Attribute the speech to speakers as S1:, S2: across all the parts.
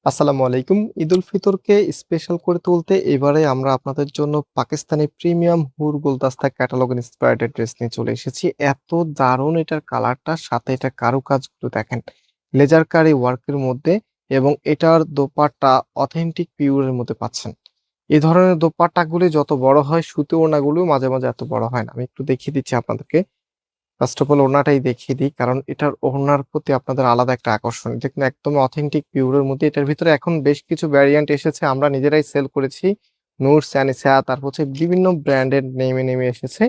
S1: আসসালামু আলাইকুম। ঈদ উল ফিতরকে স্পেশাল করে তুলতে এবারে আমরা আপনাদের জন্য পাকিস্তানি প্রিমিয়াম হুর গুলদস্তা ক্যাটালগ ইন্সপায়ার্ড ড্রেস নিয়ে চলে এসেছি। এত দারুণ এটার কালারটা, সাথে এটা কারুকাজগুলো দেখেন, লেজার কারি ওয়ার্কের মধ্যে, এবং এটার দোপাট্টা অথেন্টিক পিওরের মধ্যে পাচ্ছেন। এই ধরনের দোপাট্টাগুলি যত বড় হয়, সুতি ওড়নাগুলো মাঝে মাঝে এত বড় হয় না। আমি একটু দেখিয়ে দিচ্ছি আপনাদেরকে। ফার্স্ট অফ অল ওড়নাটাই দেখিয়ে দিই, কারণ এটার ওড়নার প্রতি আপনাদের আলাদা একটা আকর্ষণ। এটা কিন্তু একদম অথেন্টিক পিওরের মধ্যে। এটার ভিতরে এখন বেশ কিছু ভ্যারিয়েন্ট এসেছে, আমরা নিজেরাই সেল করেছি। নূর, স্যানিসা, তারপর হচ্ছে বিভিন্ন ব্র্যান্ডের নেমে নেমে এসেছে।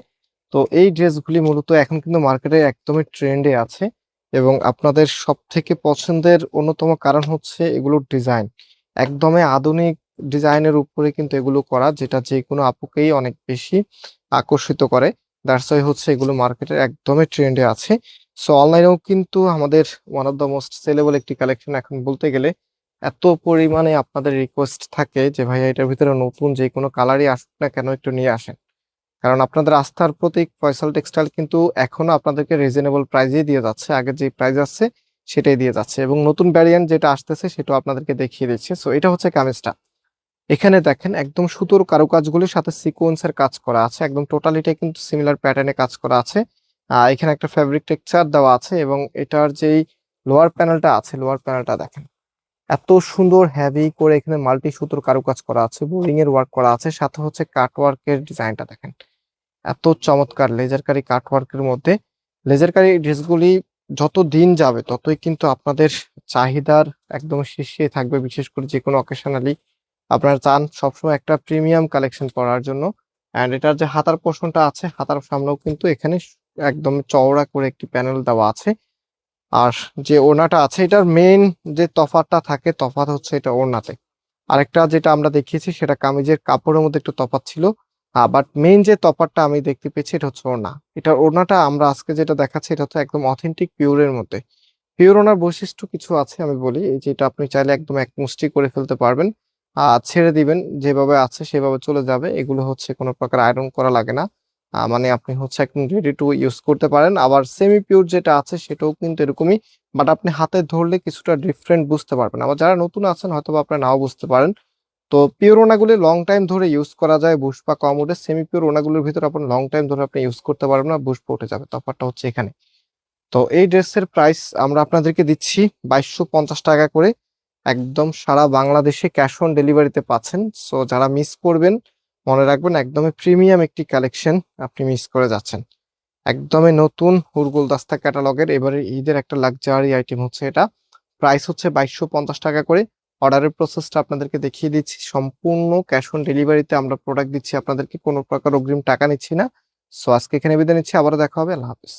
S1: তো এই ড্রেসগুলি মূলত এখন কিন্তু মার্কেটে একদমই ট্রেন্ডে আছে, এবং আপনাদের সব থেকে পছন্দের অন্যতম কারণ হচ্ছে এগুলোর ডিজাইন। একদমই আধুনিক ডিজাইনের উপরে কিন্তু এগুলো করা, যেটা যে কোনো আপুকেই অনেক বেশি আকর্ষিত করে। দ্যাটস ওয়াই হচ্ছে এগুলো মার্কেটের একদমই ট্রেন্ডে আছে। সো অনলাইনেও কিন্তু আমাদের one of the most sellable একটি কালেকশন এখন বলতে গেলে। এত পরিমাণে আপনাদের রিকোয়েস্ট থাকে যে ভাইয়া এটার ভিতরে নতুন যে কোনো কালারই আসুক না কেন একটু নিয়ে আসেন, কারণ আপনাদের আস্থার প্রতীক ফয়সাল টেক্সটাইল কিন্তু এখনো আপনাদেরকে রিজনেবল প্রাইজেই দিয়ে যাচ্ছে। আগের যে প্রাইস আছে সেটাই দিয়ে যাচ্ছে, এবং নতুন ভ্যারিয়েন্ট যেটা আসতেছে সেটাও আপনাদেরকে দেখিয়ে দিচ্ছে। সো এটা হচ্ছে কামিজটা। এখানে দেখেন একদম সুতোর কারুকাজগুলির সাথে সিকোয়েন্সের কাজ করা আছে, একদম টোটালিটাই কিন্তু সিমিলার প্যাটার্নে কাজ করা আছে। এখানে একটা ফেব্রিক টেক্সচার দেওয়া আছে, এবং এটার যেই লোয়ার প্যানেলটা আছে, লোয়ার প্যানেলটা দেখেন এত সুন্দর হেভি করে এখানে মাল্টি সুতোর কারুকাজ করা আছে, বোরিং এর ওয়ার্ক করা আছে, সাথে হচ্ছে কাট ওয়ার্কের ডিজাইনটা দেখেন এত চমৎকার লেজারকারি কাট ওয়ার্কের মধ্যে। লেজারকারি ড্রেসগুলি যত দিন যাবে ততই কিন্তু আপনাদের চাহিদার একদম শীর্ষে থাকবে, বিশেষ করে যে কোনো অকেশনালি আপনারা চান সবসময় একটা প্রিমিয়াম কালেকশন পরার জন্য। অ্যান্ড এটার যে হাতার পোর্শনটা আছে, হাতার সামনেও কিন্তু এখানে একদম চওড়া করে একটি প্যানেল দেওয়া আছে। আর যে ওড়নাটা আছে, এটার মেইন যে তফাৎটা থাকে, তফাৎ হচ্ছে এটা ওড়নাতে। আরেকটা যেটা আমরা দেখিয়েছি সেটা কামিজের কাপড়ের মধ্যে একটু তফাৎ ছিল। বাট মেইন যে তফাৎটা আমি দেখতে পেয়েছি এটা হচ্ছে ওড়না। এটার ওড়নাটা আমরা আজকে যেটা দেখাচ্ছি এটা হচ্ছে একদম অথেন্টিক পিওরের মধ্যে। পিওর ওড়নার বৈশিষ্ট্য কিছু আছে আমি বলি, এই যে এটা আপনি চাইলে একদম এক মুষ্টি করে ফেলতে পারবেন। ছেড়ে দিবেন, যেভাবে আছে সেভাবে চলে যাবে। এগুলো হচ্ছে কোনো প্রকার আয়রন করা লাগে না। মানে আপনি হচ্ছে একদম রেডি টু ইউজ করতে পারেন। আবার সেমি পিওর যেটা আছে সেটাও কিন্তু এরকমই, বাট আপনি হাতে ধরলে কিছুটা ডিফারেন্ট বুঝতে পারবেন। আবার যারা নতুন আছেন হয়তো বা আপনারা নাও বুঝতে পারেন। তো পিওর ওনাগুলি লং টাইম ধরে ইউজ করা যায়, বুশ বা কম উঠে। সেমি পিওর ওনাগুলোর ভিতরে আপনি লং টাইম ধরে আপনি ইউজ করতে পারবেন না, বুশ উঠে যাবে। তফাৎটা হচ্ছে এখানে। তো এই ড্রেসের প্রাইস আমরা আপনাদেরকে দিচ্ছি 2250 টাকা করে। একদম সারা বাংলাদেশে ক্যাশ অন ডেলিভারিতে পাচ্ছেন। সো যারা মিস করবেন, মনে রাখবেন একদমই প্রিমিয়াম একটি কালেকশন আপনি মিস করে যাচ্ছেন। একদমই নতুন হুরগুল দাস্তা ক্যাটালগের এবারে ঈদের একটা লাক্সারি আইটেম হচ্ছে এটা। প্রাইস হচ্ছে 2250 টাকা করে। অর্ডারের প্রসেসটা আপনাদেরকে দেখিয়ে দিচ্ছি। সম্পূর্ণ ক্যাশ অন ডেলিভারিতে আমরা প্রোডাক্ট দিচ্ছি আপনাদেরকে, কোনো প্রকার অগ্রিম টাকা নিচ্ছি না। সো আজকে এখানে বিদায় নিচ্ছি, আবারও দেখা হবে। আল্লাহ হাফেজ।